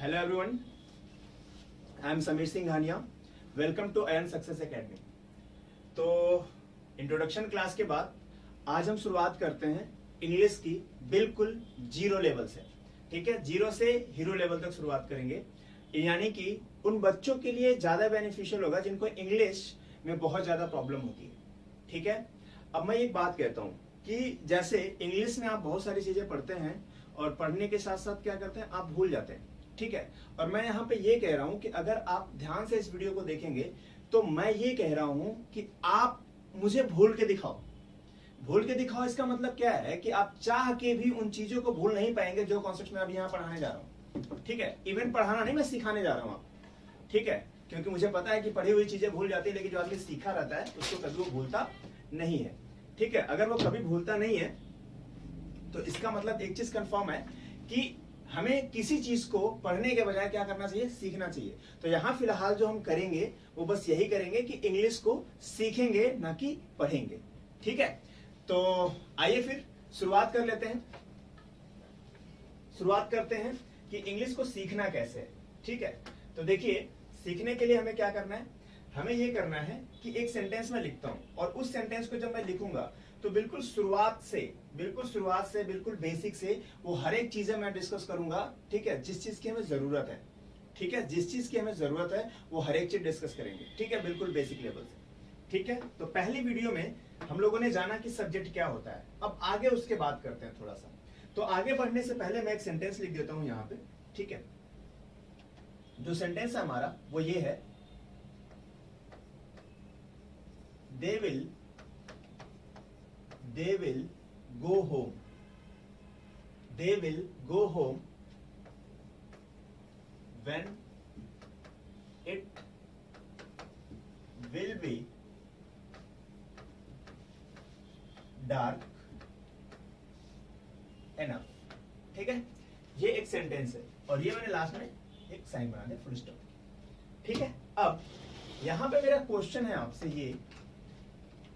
Hello everyone, I am Sameer Singh Haniya. Welcome to Ayan success academy. तो introduction class के बाद आज हम शुरुआत करते हैं इंग्लिश की बिल्कुल जीरो लेवल से। ठीक है, जीरो से हीरो लेवल तक शुरुआत करेंगे, यानी कि उन बच्चों के लिए ज्यादा बेनिफिशियल होगा जिनको इंग्लिश में बहुत ज्यादा प्रॉब्लम होती है। ठीक है, अब मैं एक बात कहता हूँ कि जैसे इंग्लिश में आप बहुत सारी चीजें पढ़ते हैं और पढ़ने के साथ साथ क्या करते हैं, आप भूल जाते हैं। ठीक है, और मैं यहाँ पे ये कह रहा हूँ कि अगर आप ध्यान से इस वीडियो को देखेंगे तो मैं ये कह रहा हूँ कि आप मुझे भूल के दिखाओ। भूल के दिखाओ इसका मतलब क्या है कि आप चाह के भी उन चीजों को भूल नहीं पाएंगे जो कॉन्सेप्ट मैं अभी यहाँ पढ़ाने जा रहा हूँ। ठीक है, इवन पढ़ाना नहीं, मैं सिखाने जा रहा हूँ आपको। ठीक है, क्योंकि मुझे पता है कि पढ़ी हुई चीजें भूल जाती है, लेकिन जो आदमी सीखा रहता है उसको कभी वो भूलता नहीं है। ठीक है, अगर वो कभी भूलता नहीं है तो इसका मतलब एक चीज कंफर्म है कि हमें किसी चीज को पढ़ने के बजाय क्या करना चाहिए, सीखना चाहिए। तो यहाँ फिलहाल जो हम करेंगे वो बस यही करेंगे कि इंग्लिश को सीखेंगे ना कि पढ़ेंगे। ठीक है, तो आइए फिर शुरुआत कर लेते हैं। शुरुआत करते हैं कि इंग्लिश को सीखना कैसे है। ठीक है, तो देखिए सीखने के लिए हमें क्या करना है, हमें ये करना है कि एक सेंटेंस में लिखता हूं और उस सेंटेंस को जब मैं लिखूंगा तो बिल्कुल शुरुआत से बिल्कुल बेसिक से वो हर एक चीजें मैं डिस्कस करूंगा। ठीक है, जिस चीज की हमें जरूरत है, ठीक है, जिस चीज की हमें जरूरत है वो हर एक चीज डिस्कस करेंगे। ठीक है, बिल्कुल बेसिक लेवल से। ठीक है, तो पहली वीडियो में हम लोगों ने जाना कि सब्जेक्ट क्या होता है। अब आगे उसके बात करते हैं थोड़ा सा। तो आगे बढ़ने से पहले मैं एक सेंटेंस लिख देता हूं यहाँ पे। ठीक है, जो सेंटेंस है हमारा वो ये है, they will go home. They will go home when it will be dark enough. ठीक है, ये एक सेंटेंस है और ये मैंने लास्ट में एक साइन बना दिया, फुल स्टॉप। ठीक है, अब यहां पे मेरा क्वेश्चन है आपसे ये।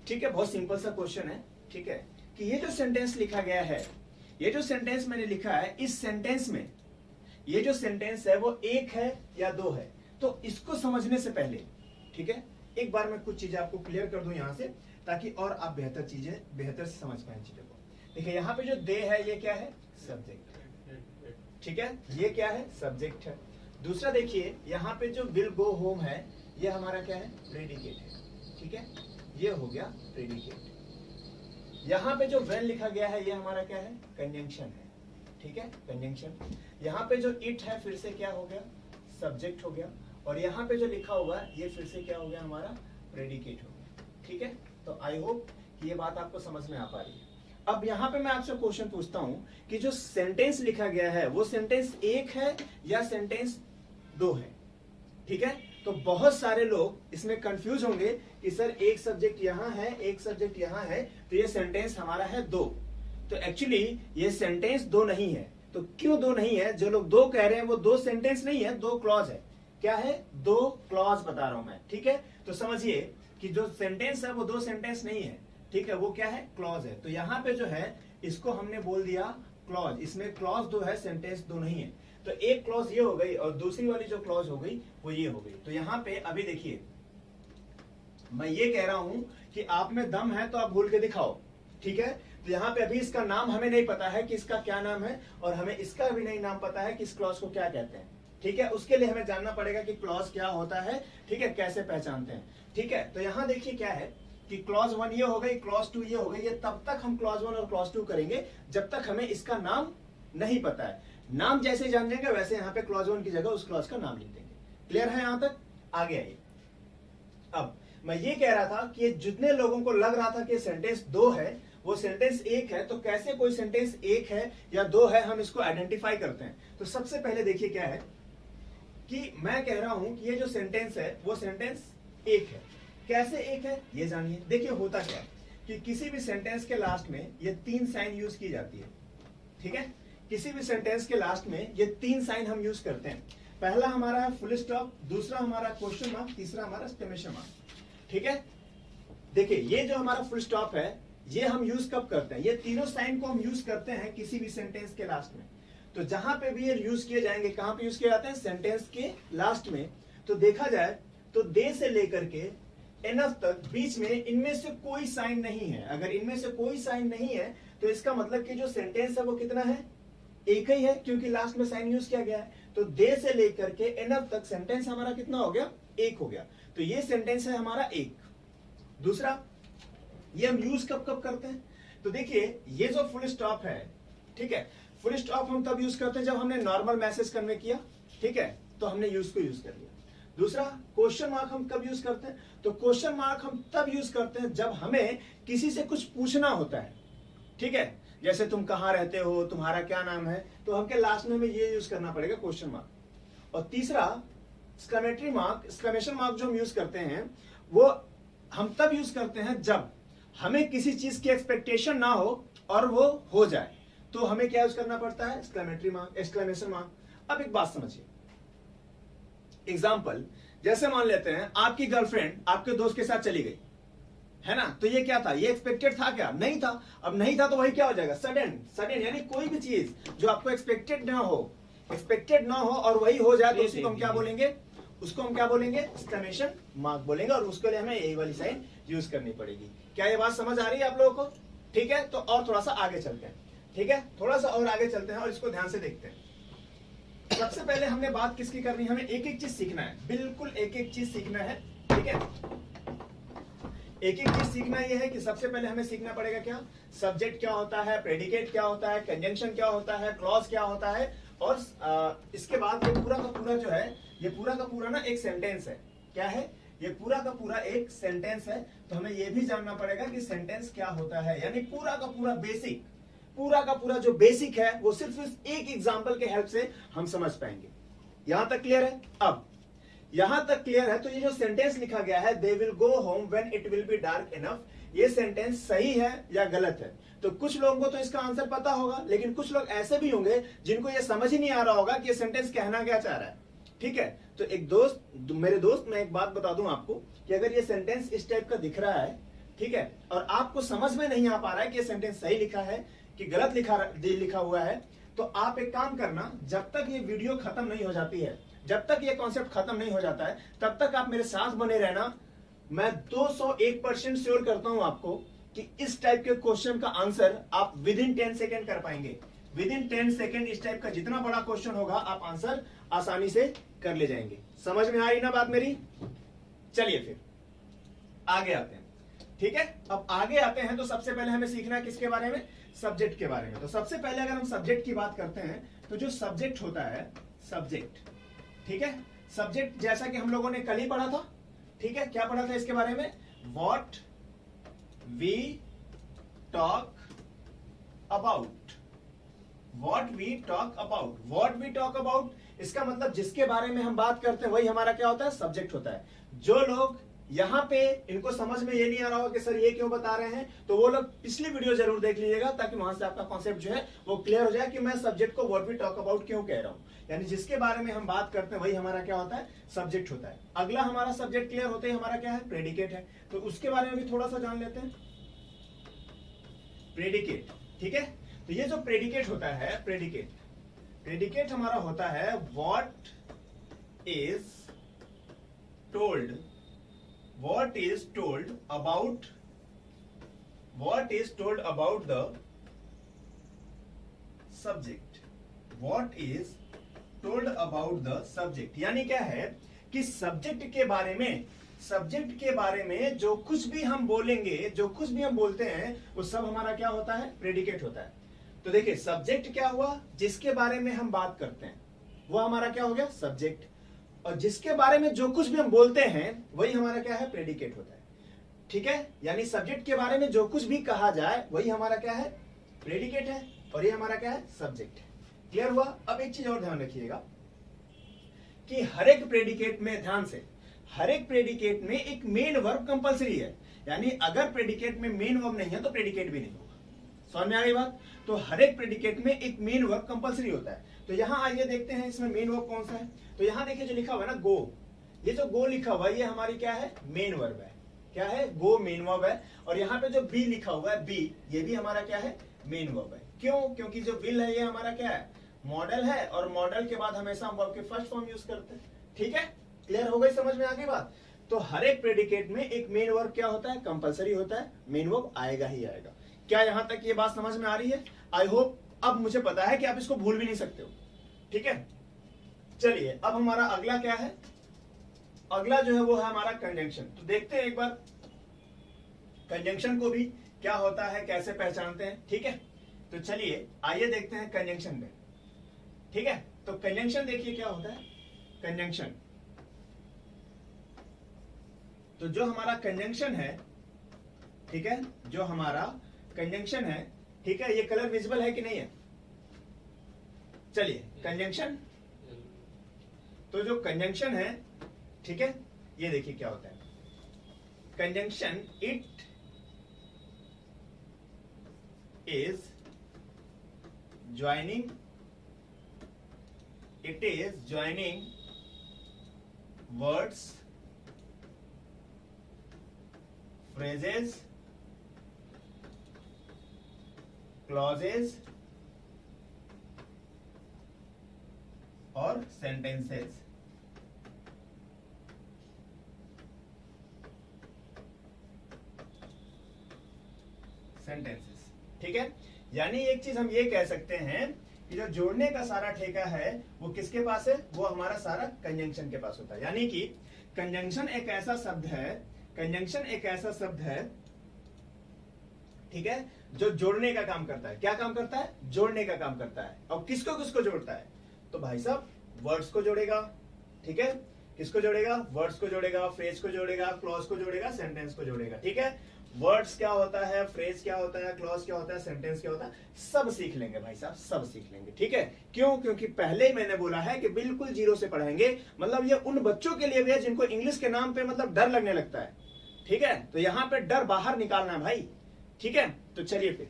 ठीक है, बहुत सिंपल सा क्वेश्चन है। ठीक है, कि ये जो सेंटेंस लिखा गया है, ये जो सेंटेंस मैंने लिखा है, इस सेंटेंस में ये जो सेंटेंस है वो एक है या दो है। तो इसको समझने से पहले, ठीक है, एक बार मैं कुछ चीजें आपको क्लियर कर दूं यहां से, ताकि और आप बेहतर से समझ पाए चीजों को। देखिए यहाँ पे जो दे है ये क्या है, सब्जेक्ट। ठीक है, ये क्या है, सब्जेक्ट है। दूसरा देखिए यहाँ पे जो विल गो होम है ये हमारा क्या है, प्रेडिकेट है। ठीक है, ये हो गया प्रेडिकेट। यहाँ पे जो वेन लिखा गया है ये हमारा क्या है, कंजंक्शन है। ठीक है, कंजंक्शन। यहाँ पे जो इट है फिर से क्या हो गया, सब्जेक्ट हो गया। और यहाँ पे जो लिखा हुआ है ये फिर से क्या हो गया, हमारा प्रेडिकेट हो गया। ठीक है, तो आई होप कि ये बात आपको समझ में आ पा रही है। अब यहाँ पे मैं आपसे क्वेश्चन पूछता हूँ कि जो सेंटेंस लिखा गया है वो सेंटेंस एक है या सेंटेंस दो है। ठीक है, तो बहुत सारे लोग इसमें कंफ्यूज होंगे कि सर एक सब्जेक्ट यहाँ है, एक सब्जेक्ट यहाँ है, तो ये सेंटेंस हमारा है दो। तो एक्चुअली ये सेंटेंस दो नहीं है। तो क्यों दो नहीं है, जो लोग दो कह रहे हैं वो दो सेंटेंस नहीं है, दो क्लॉज है। क्या है, दो क्लॉज बता रहा हूं मैं। ठीक है, तो समझिए कि जो सेंटेंस है वो दो सेंटेंस नहीं है। ठीक है, वो क्या है, क्लॉज है। तो यहाँ पे जो है इसको हमने बोल दिया क्लॉज। इसमें क्लॉज दो है, सेंटेंस दो नहीं है। तो एक क्लॉज ये हो गई और दूसरी वाली जो क्लॉज हो गई वो ये हो गई। तो यहाँ पे अभी देखिए मैं ये कह रहा हूं कि आप में दम है तो आप भूल के दिखाओ। ठीक है, तो यहाँ पे अभी इसका नाम हमें नहीं पता है कि इसका क्या नाम है, और हमें इसका भी नहीं नाम पता है कि इस क्लॉज को क्या कहते हैं। ठीक है, उसके लिए हमें जानना पड़ेगा कि क्लॉज क्या होता है। ठीक है, कैसे पहचानते हैं। ठीक है, तो यहाँ देखिए क्या है कि क्लॉज वन ये हो गई, क्लॉज टू ये हो गई। ये तब तक हम क्लॉज वन और क्लॉज टू करेंगे जब तक हमें इसका नाम नहीं पता है। नाम जैसे जान जाएंगे वैसे यहाँ पे क्लॉज वन की जगह उस क्लॉज का नाम लिख देंगे। क्लियर है यहाँ तक, आगे आइए। अब मैं ये कह रहा था कि जितने लोगों को लग रहा था कि सेंटेंस दो है वो सेंटेंस एक है, तो कैसे कोई सेंटेंस एक है या दो है हम इसको आइडेंटिफाई करते हैं। तो सबसे पहले देखिए क्या है कि मैं कह रहा हूं कि ये जो सेंटेंस है वो सेंटेंस एक है। कैसे एक है ये जानिए। देखिए होता क्या है कि किसी भी सेंटेंस के लास्ट में ये तीन साइन यूज की जाती है। ठीक है, किसी भी सेंटेंस के लास्ट में ये तीन साइन हम यूज करते हैं। पहला हमारा है फुल स्टॉप, दूसरा हमारा क्वेश्चन मार्क, तीसरा हमारा एक्सक्लेमेशन मार्क। ठीक है, देखिए ये जो हमारा फुल स्टॉप है ये हम यूज कब करते हैं, ये तीनों साइन को हम यूज करते हैं किसी भी सेंटेंस के लास्ट में। तो जहां पे भी ये यूज किए जाएंगे, कहां पे यूज किए जाते हैं? सेंटेंस के लास्ट में। तो देखा जाए तो दे से लेकर के एनफ तक बीच में इनमें से कोई साइन नहीं है। अगर इनमें से कोई साइन नहीं है तो इसका मतलब कि जो सेंटेंस है वो कितना है? एक ही है, क्योंकि लास्ट में साइन यूज किया गया है। तो दे से लेकर के एनफ तक सेंटेंस हमारा कितना हो गया? एक हो गया। तो ये सेंटेंस है हमारा एक। दूसरा, ये हम यूज कब कब करते हैं? तो देखिए ये जो फुल स्टॉप है, ठीक है, फुल स्टॉप हम तब यूज करते हैं जब हमने नॉर्मल मैसेज कन्वे किया, ठीक है, तो हमने यूज को यूज कर लिया। दूसरा, क्वेश्चन मार्क हम कब यूज करते हैं? तो क्वेश्चन मार्क हम तब यूज करते हैं जब हमें किसी से कुछ पूछना होता है, ठीक है, जैसे तुम कहां रहते हो, तुम्हारा क्या नाम है, तो हमके लास्ट में हमें ये यूज करना पड़ेगा, क्वेश्चन मार्क। और तीसरा, एक्सक्लेमेटरी मार्क, एक्सक्लेमेशन मार्क जो हम यूज करते हैं वो हम तब यूज करते हैं जब हमें किसी चीज की एक्सपेक्टेशन ना हो और वो हो जाए, तो हमें क्या यूज करना पड़ता है? Exclamatory mark, exclamation mark. अब एक बात समझिए, एग्जाम्पल, जैसे मान लेते हैं आपकी गर्लफ्रेंड आपके दोस्त के साथ चली गई, है ना, तो ये क्या था? ये एक्सपेक्टेड था क्या? नहीं था। अब नहीं था तो वही क्या हो जाएगा? सडन। सडन यानी कोई भी चीज जो आपको एक्सपेक्टेड ना हो, एक्सपेक्टेड ना हो और वही हो जाए, तो उसको हम क्या बोलेंगे? उसको हम क्या बोलेंगे? एक्सक्लेमेशन मार्क बोलेंगे। और उसके लिए हमें यही वाली साइन यूज करनी पड़ेगी। क्या ये बात समझ आ रही है आप लोगों को? ठीक है, तो और थोड़ा सा आगे चलते हैं, ठीक है, थोड़ा सा और आगे चलते हैं और इसको ध्यान से देखते हैं। सबसे पहले हमने बात किसकी करनी है? हमें एक एक चीज सीखना है, बिल्कुल एक एक चीज सीखना है, ठीक है। एक एक चीज सीखना यह है कि सबसे पहले हमें सीखना पड़ेगा क्या? सब्जेक्ट क्या होता है, प्रेडिकेट क्या होता है, कंजंक्शन क्या होता है, क्लॉज क्या होता है, और इसके बाद ये पूरा का पूरा जो है, ये पूरा का पूरा ना एक सेंटेंस है। क्या है? ये पूरा का पूरा एक सेंटेंस है। तो हमें ये भी जानना पड़ेगा कि सेंटेंस क्या होता है, यानी पूरा का पूरा बेसिक, पूरा का पूरा जो बेसिक है वो सिर्फ इस एक एग्जांपल के हेल्प से हम समझ पाएंगे। यहां तक क्लियर है? अब यहां तक क्लियर है तो ये जो सेंटेंस लिखा गया है, they will go home when it will be dark enough, ये सेंटेंस सही है या गलत है? तो कुछ लोगों को तो इसका आंसर पता होगा, लेकिन कुछ लोग ऐसे भी होंगे जिनको ये समझ ही नहीं आ रहा होगा कि ये सेंटेंस कहना क्या चाह रहा है, ठीक है। तो एक दोस्त, मेरे दोस्त, मैं एक बात बता दूं आपको कि अगर ये सेंटेंस इस टाइप का दिख रहा है, ठीक है, और आपको समझ में नहीं आ पा रहा है कि ये सेंटेंस सही लिखा है कि गलत लिखा हुआ है, तो आप एक काम करना, जब तक ये वीडियो खत्म नहीं हो जाती है, जब तक ये कॉन्सेप्ट खत्म नहीं हो जाता है, तब तक आप मेरे साथ बने रहना। मैं 201% श्योर करता हूं आपको कि इस टाइप के क्वेश्चन का आंसर आप विद इन 10 सेकेंड कर पाएंगे। विद इन 10 सेकेंड इस टाइप का जितना बड़ा क्वेश्चन होगा, आप आंसर आसानी से कर ले जाएंगे। समझ में आ रही ना बात मेरी? चलिए फिर आगे आते हैं, ठीक है। अब आगे आते हैं तो सबसे पहले हमें सीखना है किसके बारे में? सब्जेक्ट के बारे में। तो सबसे पहले अगर हम सब्जेक्ट की बात करते हैं तो जो सब्जेक्ट होता है, सब्जेक्ट, ठीक है, सब्जेक्ट जैसा कि हम लोगों ने कल ही पढ़ा था, ठीक है, क्या पढ़ा था इसके बारे में? What we talk about, what we talk about, what we talk about, इसका मतलब जिसके बारे में हम बात करते हैं वही हमारा क्या होता है? सब्जेक्ट होता है। जो लोग यहां पे इनको समझ में ये नहीं आ रहा होगा कि सर ये क्यों बता रहे हैं, तो वो लोग पिछली वीडियो जरूर देख लीजिएगा, ताकि वहां से आपका कॉन्सेप्ट जो है वो क्लियर हो जाए कि मैं सब्जेक्ट को व्हाट वी टॉक अबाउट क्यों कह रहा हूं। यानी जिसके बारे में हम बात करते हैं वही हमारा क्या होता है? सब्जेक्ट होता है। अगला हमारा सब्जेक्ट क्लियर होते ही हमारा क्या है? प्रेडिकेट है। तो उसके बारे में भी थोड़ा सा जान लेते हैं। प्रेडिकेट, ठीक है, तो ये जो प्रेडिकेट होता है, प्रेडिकेट हमारा होता है what is told, what is told about the subject, what is told about the subject, यानी क्या है कि सब्जेक्ट के बारे में जो कुछ भी हम बोलेंगे, जो कुछ भी हम बोलते हैं, वो सब हमारा क्या होता है? प्रेडिकेट होता है। तो देखिए सब्जेक्ट क्या हुआ? जिसके बारे में हम बात करते हैं वो हमारा क्या हो गया? सब्जेक्ट। और जिसके बारे में जो कुछ भी हम बोलते हैं वही हमारा क्या है? प्रेडिकेट होता है, ठीक है। यानी सब्जेक्ट के बारे में जो कुछ भी कहा जाए वही हमारा क्या है? प्रेडिकेट है, और ये हमारा क्या है? सब्जेक्ट है। क्लियर हुआ? अब एक चीज और ध्यान रखिएगा कि हर एक प्रेडिकेट में, ध्यान से, हर एक प्रेडिकेट में एक मेन वर्ब कंपलसरी है। यानी अगर प्रेडिकेट में मेन वर्ब नहीं है तो प्रेडिकेट भी नहीं होगा। समझ में आ गई बात? तो हर एक प्रेडिकेट में एक मेन वर्ब कंपलसरी होता है। तो यहां आइए देखते हैं इसमें मेन वर्ब कौन सा है। तो यहां देखिए जो लिखा हुआ है ना, गो, ये जो गो लिखा हुआ है ये हमारी क्या है? मेन वर्ब है। क्या है? गो मेन वर्ब है। और यहाँ पे जो बी लिखा हुआ है, बी, ये भी हमारा क्या है? मेन वर्ब है। क्यों? क्योंकि जो विल है ये हमारा क्या है? मॉडल है और मॉडल के बाद हमेशा हम वर्ब के फर्स्ट फॉर्म यूज करते हैं। ठीक है, क्लियर हो गई, समझ में आ गई बात। तो हर एक प्रेडिकेट में एक मेन वर्ब क्या होता है, कंपलसरी होता है, मेन वर्ब आएगा ही आएगा। क्या यहां तक ये बात समझ में आ रही है? आई होप अब मुझे पता है कि आप इसको भूल भी नहीं सकते हो। ठीक है, चलिए अब हमारा अगला क्या है, अगला जो है वो है हमारा कंजंक्शन। तो देखते हैं एक बार कंजंक्शन को भी क्या होता है, कैसे पहचानते हैं। ठीक है, तो चलिए आइए देखते हैं कंजंक्शन में। ठीक है, तो कंजंक्शन देखिए क्या होता है कंजंक्शन। तो जो हमारा कंजंक्शन है, ठीक है, जो हमारा कंजंक्शन है, ठीक है, ये कलर विजिबल है कि नहीं है? चलिए कंजंक्शन, तो जो कंजंक्शन है, ठीक है, ये देखिए क्या होता है conjunction. It is joining, it is joining words, phrases, clauses और sentences। sentences, ठीक है, यानी एक चीज हम ये कह सकते हैं कि जो जोड़ने का सारा ठेका है वो किसके पास है, वो हमारा सारा कंजंक्शन के पास होता है। यानी कि कंजंक्शन एक ऐसा शब्द है, कंजंक्शन एक ऐसा शब्द है, ठीक है, जो जोड़ने का काम करता है। क्या काम करता है? जोड़ने का काम करता है। और किसको किसको जोड़ता है? तो भाई साहब वर्ड्स को जोड़ेगा, ठीक है, किसको जोड़ेगा? वर्ड्स को जोड़ेगा, फ्रेज को जोड़ेगा, क्लॉज को जोड़ेगा, सेंटेंस को जोड़ेगा। ठीक है, वर्ड्स क्या होता है, फ्रेज क्या होता है, क्लॉज क्या होता है, सेंटेंस क्या होता है, सब सीख लेंगे भाई साहब, सब सीख लेंगे। ठीक है, क्यों? क्योंकि पहले ही मैंने बोला है कि बिल्कुल जीरो से पढ़ाएंगे। मतलब ये उन बच्चों के लिए भी है जिनको इंग्लिश के नाम पे मतलब डर लगने लगता है। ठीक है, तो यहां पे डर बाहर निकालना है भाई। ठीक है, तो चलिए फिर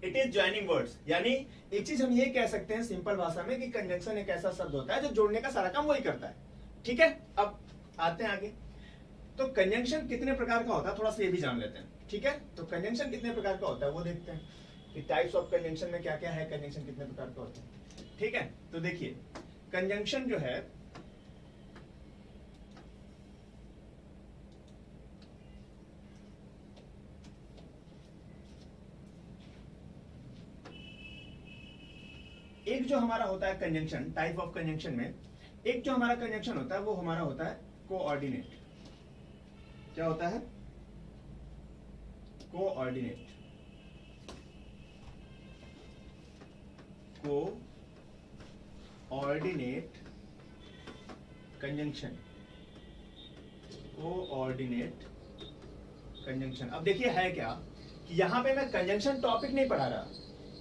इट इज ज्वाइनिंग वर्ड्स, यानी एक चीज हम ये कह सकते हैं सिंपल भाषा में कि कंजंक्शन एक ऐसा शब्द होता है जो जोड़ने का सारा काम वही करता है। ठीक है, अब आते हैं आगे। तो कंजंक्शन कितने प्रकार का होता है थोड़ा सा ये भी जान लेते हैं। ठीक है, तो कंजंक्शन कितने प्रकार का होता है वो देखते हैं कि टाइप्स ऑफ कंजंक्शन में क्या क्या है, कंजंक्शन कितने प्रकार का होता है। ठीक है, तो देखिए कंजंक्शन जो है एक जो हमारा होता है कंजंक्शन, टाइप ऑफ कंजंक्शन में एक जो हमारा कंजंक्शन होता है वो हमारा होता है कोऑर्डिनेट। क्या होता है? Coordinate. Coordinate conjunction, coordinate conjunction. अब देखिए है क्या कि यहां पे मैं कंजंक्शन टॉपिक नहीं पढ़ा रहा,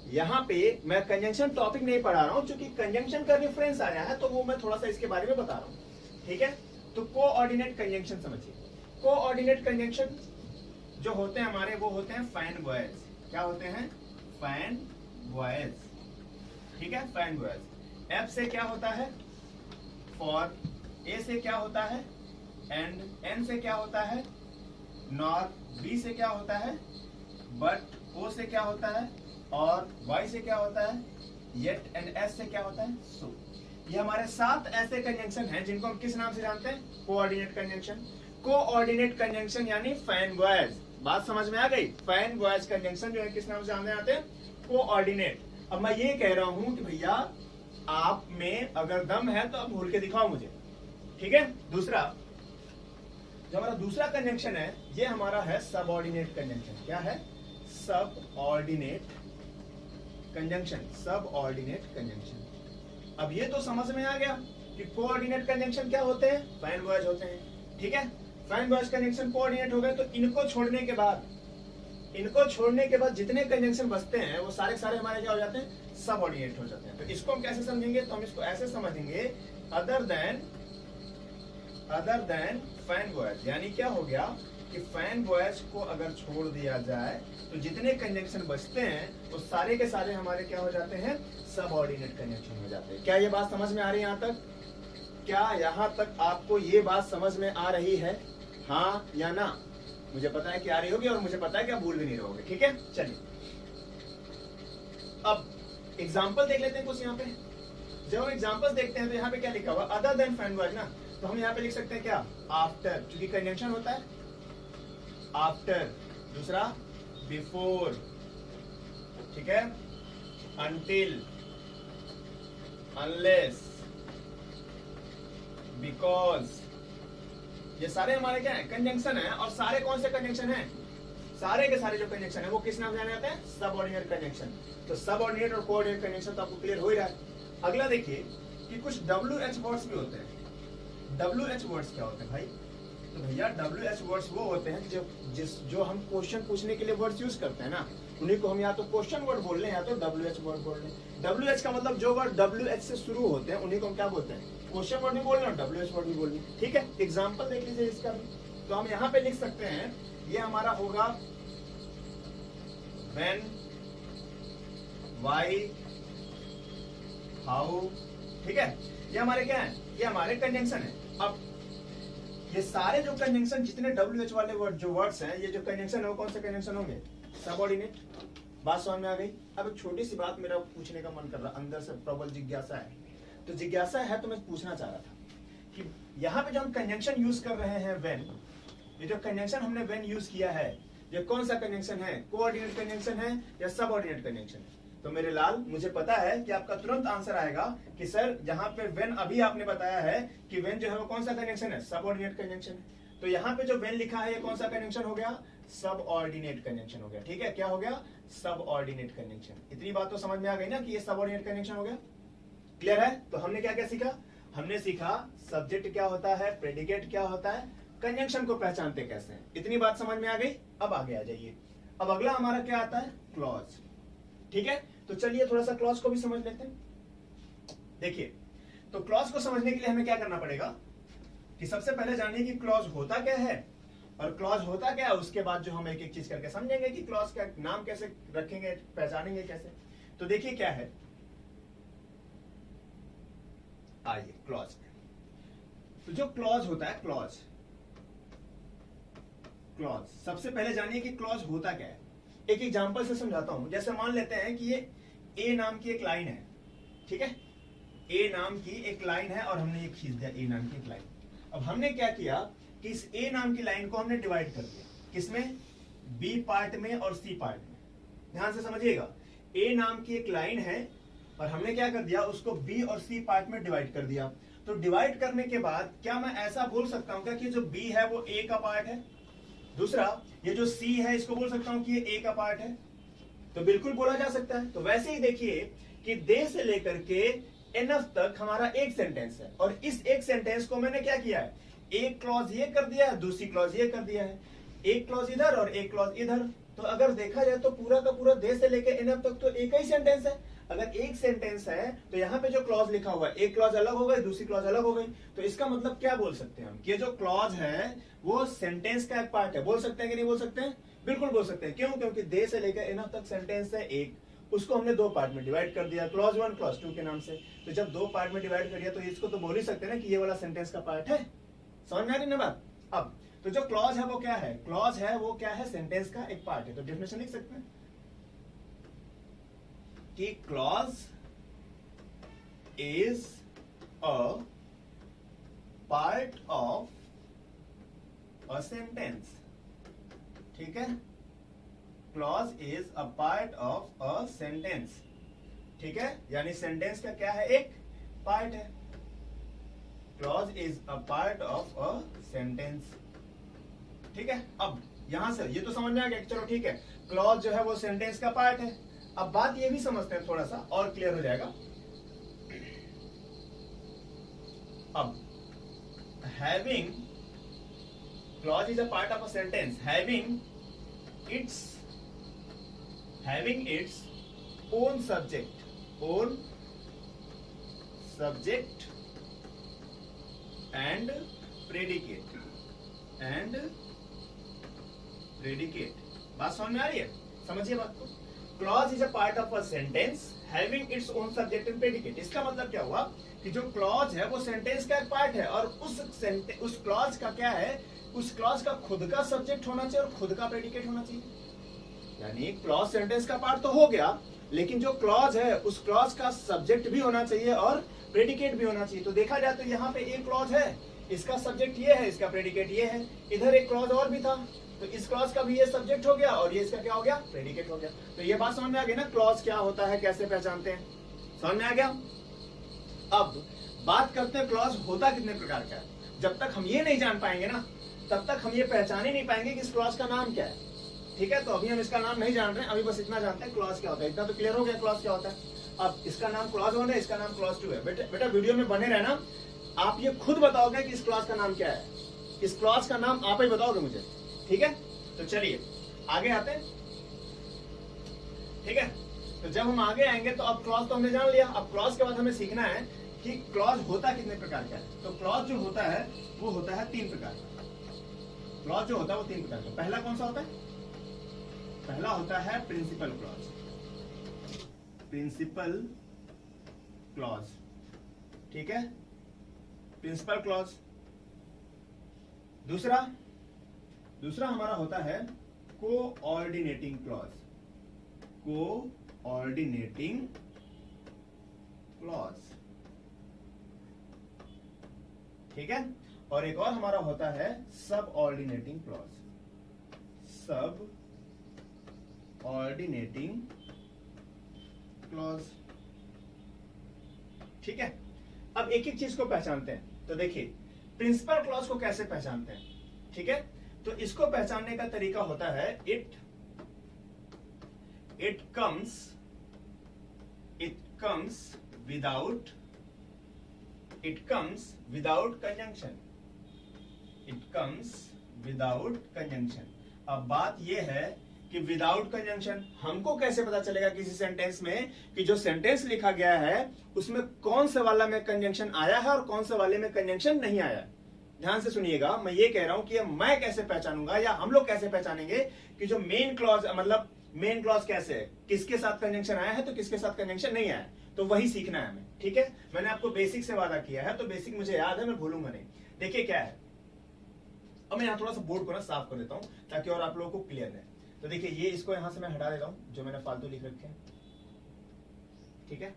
यहां पे मैं कंजंक्शन टॉपिक नहीं पढ़ा रहा हूं, क्योंकि कंजंक्शन का रेफरेंस आया है तो वो मैं थोड़ा सा इसके बारे में बता रहा हूं। ठीक है, तो कोऑर्डिनेट कंजंक्शन समझिए। कोऑर्डिनेट कंजंक्शन जो होते हैं हमारे वो होते हैं फैन वॉयस। क्या होते हैं? Fan voice. ठीक है, फैन वॉयस। एफ से क्या होता है? फॉर। ए से क्या होता है? एंड। एन से क्या होता है? नॉर। बी से क्या होता है? बट। ओ से क्या होता है? और। वाई से क्या होता है? येट। एंड एस से क्या होता है? सो। ये हमारे 7 ऐसे कंजंक्शन हैं जिनको हम किस नाम से जानते हैं? Coordinate conjunction. कोऑर्डिनेट कंजंक्शन यानी फैन वॉयस। बात समझ में आ गई? फैन वॉयस कंजंक्शन जो है किस नाम से जानते आते हैं? कोऑर्डिनेट। अब मैं ये कह रहा हूं कि भैया आप में अगर दम है तो आप भूल के दिखाओ मुझे। ठीक है, दूसरा जो हमारा दूसरा कंजंक्शन है ये हमारा है सबऑर्डिनेट कंजंक्शन। क्या है? Subordinate conjunction. Subordinate conjunction. अब ये तो समझ में आ गया कि कोऑर्डिनेट कंजंक्शन क्या होते हैं? फैन वॉयस होते हैं। ठीक है, फैन वॉयस कंजंक्शन कोऑर्डिनेट हो गए, तो इनको छोड़ने के बाद जितने कंजंक्शन बचते हैं वो सारे सारे हमारे क्या हो जाते हैं? सबऑर्डिनेट हो जाते हैं। तो इसको हम कैसे समझेंगे? तो हम इसको ऐसे समझेंगे अदर देन फैन वॉयस। यानी क्या हो गया कि फैन वॉयस को अगर छोड़ दिया जाए तो जितने कंजंक्शन बचते हैं वो सारे के सारे हमारे क्या हो जाते हैं? सबऑर्डिनेट कंजंक्शन हो जाते हैं। क्या ये बात समझ में आ रही है? यहाँ तक क्या यहां तक आपको ये बात समझ में आ रही है? हाँ या ना? मुझे पता है कि आ रही होगी और मुझे पता है कि आप भूल भी नहीं रहोगे। ठीक है, चलिए अब एग्जाम्पल देख लेते हैं कुछ यहाँ पे। जब हम एग्जाम्पल देखते हैं तो यहाँ पे क्या लिखा हुआ, अदर देन फ्रेंड वर्ड ना, तो हम यहाँ पे लिख सकते हैं क्या, आफ्टर, क्योंकि कंजंक्शन होता है आफ्टर। दूसरा बिफोर, ठीक है, until, unless, because, ये सारे हमारे क्या है, कंजंक्शन है। और सारे कौन से कंजंक्शन है, सारे के सारे जो कंजंक्शन है वो किस नाम जाने जाते हैं, सबऑर्डिनेट कंजंक्शन। तो सबऑर्डिनेट और कोऑर्डिनेट कंजंक्शन तो आपको क्लियर हो ही रहा है। अगला देखिए कि कुछ WH वर्ड्स भी होते हैं। WH वर्ड्स क्या होते हैं भाई, तो भैया WH वर्ड्स वो होते हैं जो हम क्वेश्चन पूछने के लिए वर्ड्स यूज करते हैं ना, उन्हीं को हम या तो क्वेश्चन वर्ड बोल लें या तो WH वर्ड बोल लें। WH का मतलब जो वर्ड WH से शुरू होते हैं उन्हीं को हम क्या बोलते हैं, क्वेश्चन वर्ड भी बोल रहे हैं और WH वर्ड भी बोल रहे हैं, ठीक है। एग्जाम्पल देख लीजिए इसका भी, तो हम यहाँ पे लिख सकते हैं, ये हमारा होगा व्हेन, व्हाई, हाउ, ठीक है। ये हमारे क्या है, ये हमारे कंजंक्शन है। अब ये सारे जो कंजंक्शन जितने WH वाले वर्ड जो वर्ड्स हैं, ये जो कंजंक्शन है वो कौन से कंजंक्शन होंगे, सबऑर्डिनेट। बात समझ में आ गई। अब एक छोटी सी बात मेरा पूछने का मन कर रहा, अंदर से प्रबल जिज्ञासा है, तो जिज्ञासा है तो मैं पूछना चाह रहा था कि यहाँ पे जो हम कंजंक्शन यूज कर रहे हैं व्हेन, ये जो कंजंक्शन हमने व्हेन यूज किया है, ये कौन सा कंजंक्शन है, कोऑर्डिनेट कंजंक्शन है या सबऑर्डिनेट कंजंक्शन है। तो मेरे लाल, मुझे पता है कि आपका तुरंत आंसर आएगा कि सर यहाँ पे व्हेन अभी आपने बताया है कि व्हेन जो है वो कौन सा कंजंक्शन है, सबऑर्डिनेट कंजंक्शन है। तो यहाँ पे जो व्हेन लिखा है ये कौन सा कंजंक्शन हो गया, सबऑर्डिनेट कंजंक्शन हो गया, ठीक है। क्या हो गया, सबऑर्डिनेट कंजंक्शन। इतनी बात तो समझ में आ गई ना कि ये सबऑर्डिनेट कंजंक्शन हो गया, क्लियर है। तो हमने क्या क्या सीखा, हमने सीखा सब्जेक्ट क्या होता है, प्रेडिकेट क्या होता है, कंजंक्शन को पहचानते कैसे हैं, इतनी बात समझ में आ गई। अब आगे आ जाइए, अब अगला हमारा क्या आता है, क्लॉज, ठीक है। तो चलिए थोड़ा सा क्लॉज को भी समझ लेते हैं। देखिए, तो क्लॉज को समझने के लिए हमें क्या करना पड़ेगा कि सबसे पहले जानिए कि क्लॉज होता क्या है और क्लॉज होता क्या है, उसके बाद जो हम एक एक चीज करके समझेंगे कि क्लॉज का नाम कैसे रखेंगे, पहचानेंगे कैसे। तो देखिए क्या है, आइए क्लॉज में। तो जो क्लॉज होता है, क्लॉज सबसे पहले जानिए कि क्लॉज होता क्या है। एक एग्जांपल से समझाता हूं। जैसे मान लेते हैं कि ये ए नाम की एक लाइन है, ठीक है, ए नाम की एक लाइन है और हमने ये खींच दिया ए नाम की एक लाइन। अब हमने क्या किया कि इस ए नाम की लाइन को हमने डिवाइड कर दिया, किसमें, बी पार्ट में और सी पार्ट में। ध्यान से समझिएगा, ए नाम की एक लाइन है और हमने क्या कर दिया, उसको बी और सी पार्ट में डिवाइड कर दिया। तो डिवाइड करने के बाद क्या मैं ऐसा बोल सकता हूं क्या कि जो बी है वो ए का पार्ट है, दूसरा ये जो सी है इसको बोल सकता हूं कि ये ए का पार्ट है। तो बिल्कुल बोला जा सकता है। तो वैसे ही देखिए कि दे से लेकर के एनफ तक हमारा एक सेंटेंस है और इस एक सेंटेंस को मैंने क्या किया है, एक क्लॉज ये कर दिया है, दूसरी क्लॉज ये कर दिया है, एक क्लॉज इधर और एक क्लॉज इधर। तो अगर देखा जाए तो पूरा का पूरा दे से लेकर एनफ तक तो एक ही सेंटेंस है। अगर एक सेंटेंस है तो यहाँ पे जो क्लॉज लिखा हुआ है, एक क्लॉज अलग हो गई, दूसरी क्लॉज अलग हो गई। तो इसका मतलब क्या बोल सकते हैं हम कि जो क्लॉज है वो सेंटेंस का एक पार्ट है। बोल सकते हैं कि नहीं बोल सकते हैं, बिल्कुल बोल सकते हैं। क्यों, क्योंकि दे से लेकर एनफ तक सेंटेंस है एक, उसको हमने दो पार्ट में डिवाइड कर दिया, क्लॉज 1 क्लॉज 2 के नाम से। तो जब दो पार्ट में डिवाइड कर दिया तो इसको तो बोल ही सकते हैं ना कि ये वाला सेंटेंस का पार्ट है। समझ में आ रही ना बात। अब तो जो क्लॉज है वो क्या है, क्लॉज है वो क्या है, सेंटेंस का एक पार्ट है। तो डेफिनेशन लिख सकते हैं कि clause is a part of a sentence, ठीक है। clause is a part of a sentence, ठीक है, यानी सेंटेंस का क्या है, एक पार्ट है। clause is a part of a sentence, ठीक है। अब यहां से ये तो समझ में आ गया, चलो ठीक है, clause जो है वो सेंटेंस का पार्ट है। अब बात ये भी समझते हैं, थोड़ा सा और क्लियर हो जाएगा। अब having, clause is a part of a sentence having its own subject and predicate बात समझ में आ रही है, समझिए बात को। clause is a part of a sentence having its own subject and predicate। इसका मतलब क्या हुआ कि जो क्लॉज है वो सेंटेंस का एक पार्ट है और उस क्लॉज का क्या है, उस क्लॉज का खुद का सब्जेक्ट होना चाहिए और खुद का प्रेडिकेट होना चाहिए। यानी क्लॉज सेंटेंस का पार्ट तो हो गया लेकिन जो क्लॉज है उस क्लॉज का सब्जेक्ट भी होना चाहिए और प्रेडिकेट भी होना चाहिए। तो देखा जाए तो यहाँ पे एक क्लॉज है, इसका सब्जेक्ट ये है, इसका प्रेडिकेट ये है। इधर एक क्लॉज और भी था, तो इस क्लॉज का भी ये सब्जेक्ट हो गया और ये इसका क्या हो गया, प्रेडिकेट हो गया। तो ये बात समझ में आ गई ना, क्लॉज क्या होता है, कैसे पहचानते हैं, समझ में आ गया। अब बात करते हैं क्लॉज होता कितने प्रकार का है। जब तक हम ये नहीं जान पाएंगे ना, तब तक हम ये पहचान ही नहीं पाएंगे कि इस क्लॉज का नाम क्या है। ठीक है, तो अभी हम इसका नाम नहीं जान रहे हैं, अभी बस इतना जानते हैं क्लॉज क्या होता है। इतना तो क्लियर हो गया क्लॉज क्या होता है। अब इसका नाम क्लॉज 1 है, इसका नाम क्लॉज 2 है। बेटा वीडियो में बने रहना, आप ये खुद बताओगे कि इस क्लॉज का नाम क्या है। इस क्लॉज का नाम आप ही बताओगे मुझे, ठीक है। तो चलिए आगे आते हैं, ठीक है। तो जब हम आगे आएंगे तो अब क्लॉज तो हमने जान लिया, अब क्लॉज के बाद हमें सीखना है कि क्लॉज होता कितने प्रकार का है। तो क्लॉज जो होता है वो होता है 3 प्रकार का। क्लॉज जो होता है वो 3 प्रकार का। पहला कौन सा होता है, पहला होता है प्रिंसिपल क्लॉज, प्रिंसिपल क्लॉज, ठीक है, प्रिंसिपल क्लॉज। दूसरा हमारा होता है कोऑर्डिनेटिंग क्लॉज, कोऑर्डिनेटिंग क्लॉज, ठीक है। और एक और हमारा होता है सब ऑर्डिनेटिंग क्लॉज, सब ऑर्डिनेटिंग क्लॉज, ठीक है। अब एक एक चीज को पहचानते हैं। तो देखिए प्रिंसिपल क्लॉज को कैसे पहचानते हैं, ठीक है। तो इसको पहचानने का तरीका होता है it comes without conjunction, it comes without conjunction. अब बात यह है कि विदाउट कंजंक्शन हमको कैसे पता चलेगा किसी सेंटेंस में कि जो सेंटेंस लिखा गया है उसमें कौन से वाला में कंजंक्शन आया है और कौन से वाले में कंजंक्शन नहीं आया है। ध्यान से सुनिएगा, मैं ये कह रहा हूं कि मैं कैसे पहचानूंगा या हम लोग कैसे पहचानेंगे कि जो मेन क्लॉज, मतलब मेन क्लॉज कैसे है, किसके साथ कंजंक्शन आया है तो किसके साथ कंजंक्शन नहीं आया है। तो वही सीखना है हमें, ठीक है। मैंने आपको बेसिक से वादा किया है, तो बेसिक मुझे याद है, मैं भूलूंगा नहीं। देखिए क्या है, अब मैं यहाँ थोड़ा सा बोर्ड को ना साफ कर देता हूं ताकि और आप लोगों को क्लियर है। तो देखिए ये इसको यहां से मैं हटा देता हूं जो मैंने फालतू लिख रखे हैं, ठीक है।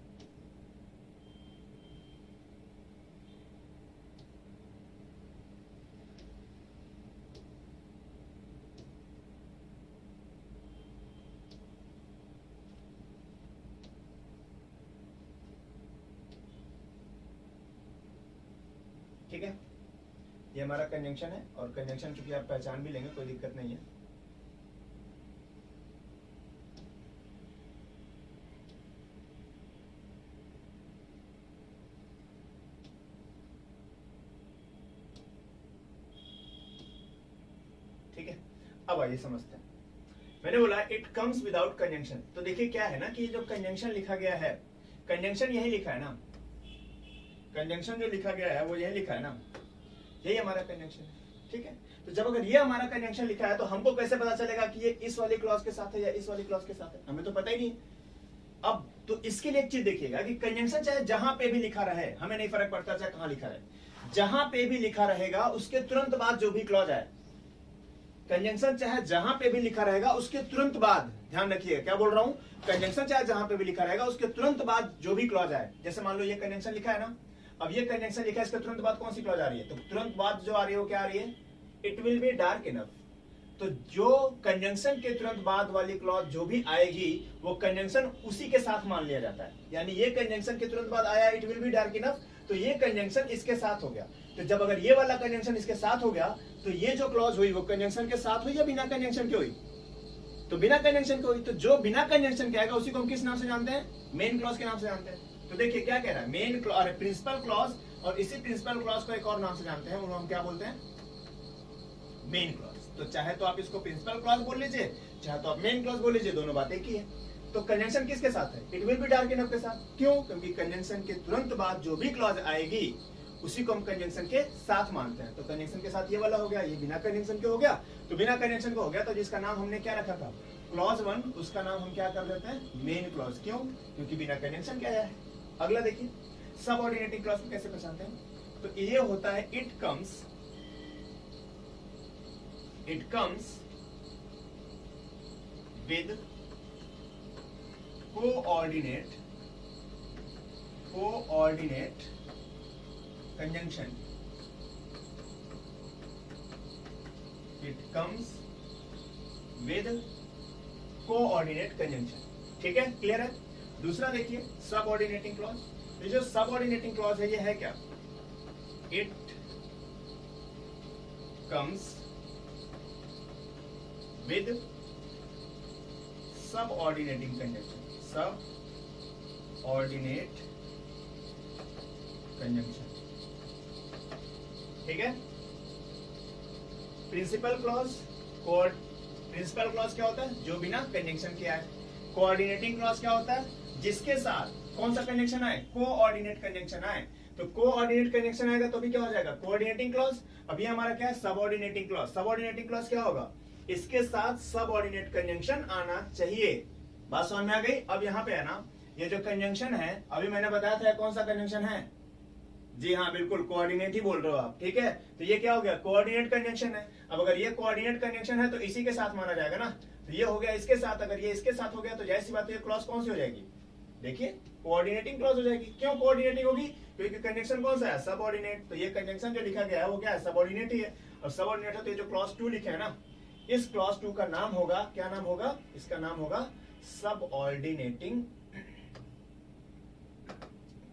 ठीक है, ये हमारा कंजंक्शन है और कंजंक्शन चूंकि आप पहचान भी लेंगे कोई दिक्कत नहीं है। ठीक है, अब आइए समझते हैं। मैंने बोला इट कम्स विदाउट कंजंक्शन। तो देखिए क्या है ना कि जो कंजंक्शन लिखा गया है, कंजंक्शन यही लिखा है ना, कंजंक्शन जो लिखा गया है वो यही लिखा है ना, यही हमारा कंजंक्शन है, ठीक है। तो जब अगर ये हमारा कंजंक्शन लिखा है तो हमको कैसे पता चलेगा कि ये इस वाली क्लॉज के साथ है या इस वाली क्लॉज के साथ है, हमें तो पता ही नहीं। अब तो इसके लिए एक चीज देखिएगा कि कंजंक्शन चाहे जहां पे भी लिखा रहे, हमें नहीं फर्क पड़ता चाहे कहां लिखा रहे, जहां पे भी लिखा रहेगा उसके तुरंत बाद जो भी क्लॉज आए, कंजंक्शन चाहे जहां पे भी लिखा रहेगा उसके तुरंत बाद, ध्यान रखिएगा क्या बोल रहा हूं, कंजंक्शन चाहे जहां पे भी लिखा रहेगा उसके तुरंत बाद जो भी क्लॉज आए, जैसे मान लो ये कंजंक्शन लिखा है ना, अब ये कंजंक्शन लिखा है, इसके तुरंत बाद कौन सी क्लॉज आ रही है, तो तुरंत बाद जो आ रही है वो क्या आ रही है, it will be dark enough. तो जो कंजंक्शन के तुरंत बाद वाली क्लॉज जो भी आएगी वो कंजंक्शन उसी के साथ मान लिया जाता है। यानी ये कंजंक्शन के तुरंत बाद आया it will be dark enough, तो ये कंजंक्शन इसके साथ हो गया। तो जब अगर ये वाला कंजंक्शन इसके साथ हो गया तो ये जो क्लॉज हुई वो कंजंक्शन के साथ हुई या बिना कंजंक्शन के हुई, तो बिना कंजंक्शन के हुई। तो जो बिना कंजंक्शन के आएगा उसी को हम किस नाम से जानते हैं, मेन क्लॉज के नाम से जानते हैं। तो देखिए क्या कह रहा है, मेन क्लॉज, प्रिंसिपल क्लॉज, और इसी प्रिंसिपल क्लॉज को एक और नाम से जानते हैं, उन्हें हम क्या बोलते हैं, मेन क्लॉज। तो चाहे तो आप इसको प्रिंसिपल क्लॉज बोल लीजिए, चाहे तो आप मेन क्लॉज बोल लीजिए, दोनों बातें एक ही है। तो कंजंक्शन किसके साथ है, it will be dark enough के साथ। क्यों, क्योंकि कंजंक्शन के तुरंत बाद जो भी क्लॉज आएगी उसी को हम कंजंक्शन के साथ मानते हैं। तो कंजंक्शन के साथ ये वाला हो गया, ये बिना कंजंक्शन के हो गया, तो बिना कंजंक्शन को हो गया, तो जिसका नाम हमने क्या रखा था, क्लॉज 1, उसका नाम हम क्या कर देते हैं, मेन क्लॉज। क्यों, क्योंकि बिना कंजंक्शन के आया है। अगला देखिए सबऑर्डिनेटिंग क्लॉज को कैसे पहचानते हैं। तो ये होता है it comes coordinate conjunction, it comes with coordinate conjunction. ठीक है, क्लियर है। दूसरा देखिए सबऑर्डिनेटिंग क्लॉज। ये जो सबऑर्डिनेटिंग क्लॉज है ये है क्या? It comes with subordinating conjunction, subordinate conjunction. ठीक है। प्रिंसिपल क्लॉज, प्रिंसिपल क्लॉज क्या होता है? जो बिना कंजंक्शन के आए। कोऑर्डिनेटिंग क्लॉज क्या होता है? जिसके साथ कौन सा कंजंक्शन आए? कोऑर्डिनेट कंजंक्शन आए। तो कोऑर्डिनेट कंजंक्शन आएगा तो भी क्या हो जाएगा? Coordinating clause. अभी हमारा क्या है? Subordinating clause. सबऑर्डिनेटिंग क्लॉज क्या होगा? इसके साथ सबऑर्डिनेट कंजंक्शन आना चाहिए। बात समझ में आ गई? अब यहाँ पे है ना, ये जो कंजंक्शन है अभी मैंने बताया था कौन सा कंजंक्शन है? जी हाँ, बिल्कुल कोऑर्डिनेट ही बोल रहे हो आप। ठीक है, तो ये क्या हो गया? कोऑर्डिनेट कंजंक्शन है। अब अगर ये कोऑर्डिनेट कंजंक्शन है तो इसी के साथ माना जाएगा ना। तो ये हो गया इसके साथ, अगर ये इसके साथ हो गया तो जैसी बात है, ये क्लॉज कौन सी हो जाएगी? देखिए कोऑर्डिनेटिंग क्लॉज हो जाएगी। क्यों कोऑर्डिनेटिंग होगी? क्योंकि कंजंक्शन कौन सा है? सबऑर्डिनेट। तो ये कंजंक्शन जो लिखा गया है वो क्या है? सबऑर्डिनेट ही है। और सबऑर्डिनेट है तो ये जो क्लॉज 2 लिखा है ना, इस क्लॉज 2 का नाम होगा, क्या नाम होगा? इसका नाम होगा सबऑर्डिनेटिंग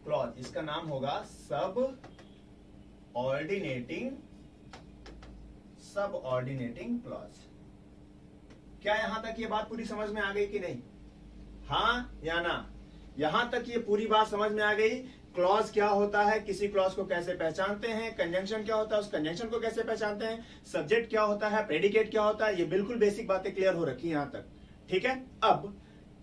क्लॉज। इसका नाम होगा सबऑर्डिनेटिंग क्लॉज। क्या यहां तक ये बात पूरी समझ में आ गई कि नहीं? हाँ या ना? यहां तक ये पूरी बात समझ में आ गई? क्लॉज क्या होता है, किसी क्लॉज को कैसे पहचानते हैं, कंजंक्शन क्या होता है, उस कंजंक्शन को कैसे पहचानते हैं, सब्जेक्ट क्या होता है, प्रेडिकेट क्या होता है, ये बिल्कुल बेसिक बातें क्लियर हो रखी है यहां तक। ठीक है। अब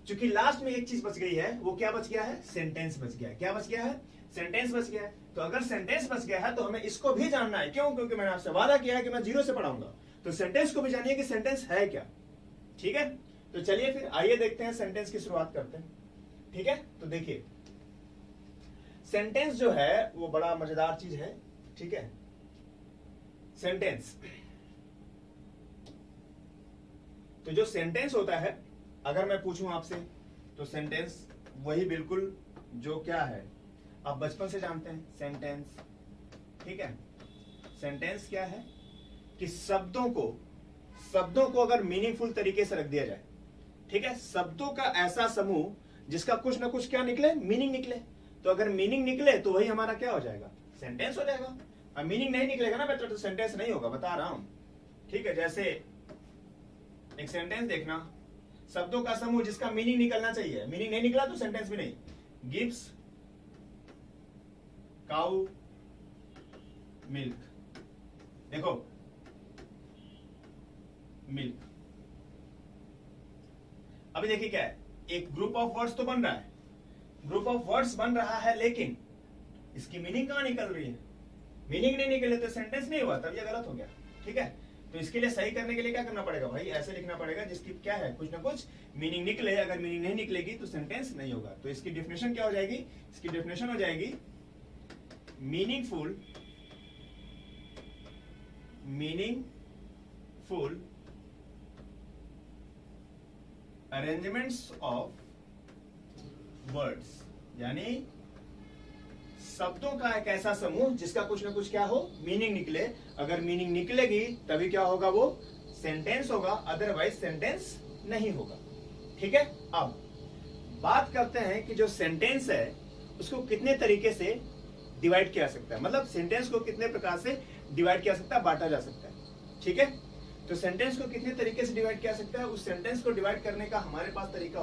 चूंकि लास्ट में एक चीज बच गई है, वो क्या बच गया है? सेंटेंस बच गया है। क्या बच गया है? सेंटेंस बच गया है। तो अगर सेंटेंस बच गया है तो हमें इसको भी जानना है। क्यों? क्योंकि मैंने आपसे वादा किया है कि मैं 0 से पढ़ाऊंगा। तो सेंटेंस को भी जानिए कि सेंटेंस है क्या। ठीक है, तो चलिए फिर आइए देखते हैं, सेंटेंस की शुरुआत करते हैं। ठीक है, तो देखिए सेंटेंस जो है वो बड़ा मजेदार चीज है। ठीक है, सेंटेंस, तो जो सेंटेंस होता है, अगर मैं पूछूं आपसे तो सेंटेंस वही बिल्कुल जो क्या है आप बचपन से जानते हैं, सेंटेंस। ठीक है, सेंटेंस क्या है कि शब्दों को अगर मीनिंगफुल तरीके से रख दिया जाए। ठीक है, शब्दों का ऐसा समूह जिसका कुछ ना कुछ क्या निकले? मीनिंग निकले। तो अगर मीनिंग निकले तो वही हमारा क्या हो जाएगा? सेंटेंस हो जाएगा। अब मीनिंग नहीं निकलेगा ना बेटा तो सेंटेंस नहीं होगा, बता रहा हूं। ठीक है, जैसे एक सेंटेंस देखना, शब्दों का समूह जिसका मीनिंग निकलना चाहिए, मीनिंग नहीं निकला तो सेंटेंस भी नहीं। गिव्स काउ मिल्क, देखो मिल्क। अभी देखिए क्या है, एक ग्रुप ऑफ वर्ड्स तो बन रहा है, ग्रुप ऑफ वर्ड्स बन रहा है, लेकिन इसकी मीनिंग कहां निकल रही है? मीनिंग नहीं निकले तो सेंटेंस नहीं हुआ, तब ये गलत हो गया। ठीक है, तो इसके लिए सही करने के लिए क्या करना पड़ेगा भाई? ऐसे लिखना पड़ेगा जिसकी क्या है, कुछ ना कुछ मीनिंग निकले। अगर मीनिंग नहीं निकलेगी तो सेंटेंस नहीं होगा। तो इसकी डेफिनेशन क्या हो जाएगी? इसकी डेफिनेशन हो जाएगी मीनिंगफुल अरेंजमेंट्स ऑफ वर्ड्स, यानी शब्दों का एक ऐसा समूह जिसका कुछ ना कुछ क्या हो? मीनिंग निकले। अगर मीनिंग निकलेगी तभी क्या होगा? वो सेंटेंस होगा, अदरवाइज सेंटेंस नहीं होगा। ठीक है, अब बात करते हैं कि जो सेंटेंस है उसको कितने तरीके से डिवाइड किया सकता है, मतलब सेंटेंस को कितने प्रकार से डिवाइड किया सकता है, बांटा जा सकता है। ठीक है, तो सेंटेंस को कितने तरीके से डिवाइड किया सकता है, उस सेंटेंस को डिवाइड करने का हमारे पास तरीका